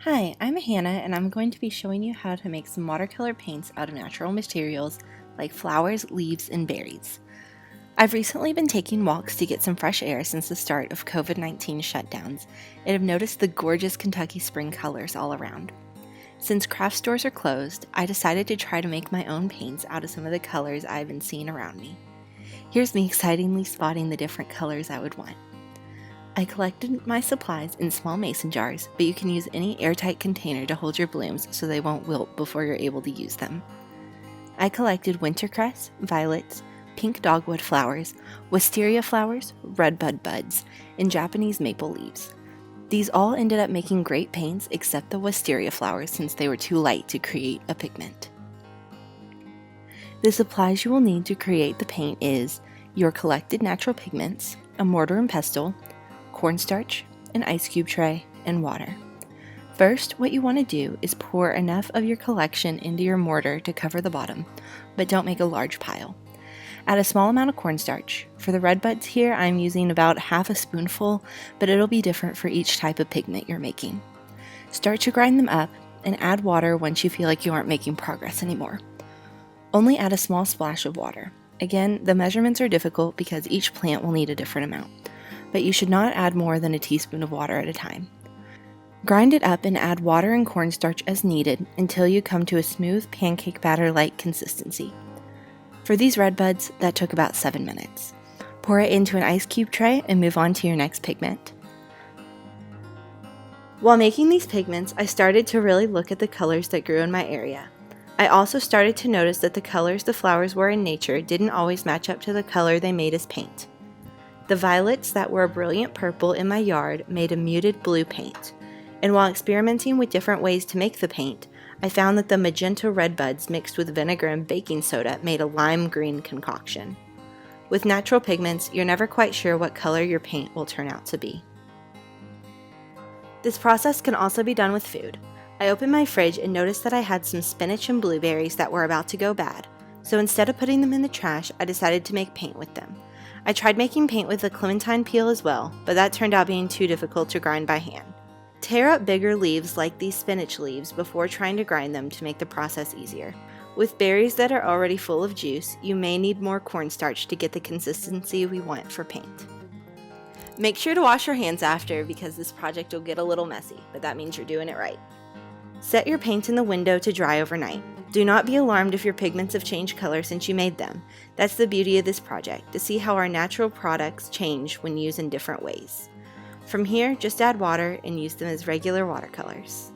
Hi, I'm Hannah and I'm going to be showing you how to make some watercolor paints out of natural materials like flowers, leaves, and berries. I've recently been taking walks to get some fresh air since the start of COVID-19 shutdowns and have noticed the gorgeous Kentucky spring colors all around. Since craft stores are closed, I decided to try to make my own paints out of some of the colors I've been seeing around me. Here's me excitingly spotting the different colors I would want. I collected my supplies in small mason jars, but you can use any airtight container to hold your blooms so they won't wilt before you're able to use them. I collected wintercress, violets, pink dogwood flowers, wisteria flowers, redbud buds, and Japanese maple leaves. These all ended up making great paints except the wisteria flowers since they were too light to create a pigment. The supplies you will need to create the paint is your collected natural pigments, a mortar and pestle, cornstarch, an ice cube tray, and water. First, what you want to do is pour enough of your collection into your mortar to cover the bottom, but don't make a large pile. Add a small amount of cornstarch. For the red buds here, I'm using about half a spoonful, but it'll be different for each type of pigment you're making. Start to grind them up and add water once you feel like you aren't making progress anymore. Only add a small splash of water. Again, the measurements are difficult because each plant will need a different amount, but you should not add more than a teaspoon of water at a time. Grind it up and add water and cornstarch as needed until you come to a smooth pancake batter-like consistency. For these red buds, that took about 7 minutes. Pour it into an ice cube tray and move on to your next pigment. While making these pigments, I started to really look at the colors that grew in my area. I also started to notice that the colors the flowers were in nature didn't always match up to the color they made as paint. The violets that were a brilliant purple in my yard made a muted blue paint, and while experimenting with different ways to make the paint, I found that the magenta red buds mixed with vinegar and baking soda made a lime green concoction. With natural pigments, you're never quite sure what color your paint will turn out to be. This process can also be done with food. I opened my fridge and noticed that I had some spinach and blueberries that were about to go bad, so instead of putting them in the trash, I decided to make paint with them. I tried making paint with a clementine peel as well, but that turned out being too difficult to grind by hand. Tear up bigger leaves like these spinach leaves before trying to grind them to make the process easier. With berries that are already full of juice, you may need more cornstarch to get the consistency we want for paint. Make sure to wash your hands after because this project will get a little messy, but that means you're doing it right. Set your paint in the window to dry overnight. Do not be alarmed if your pigments have changed color since you made them. That's the beauty of this project, to see how our natural products change when used in different ways. From here, just add water and use them as regular watercolors.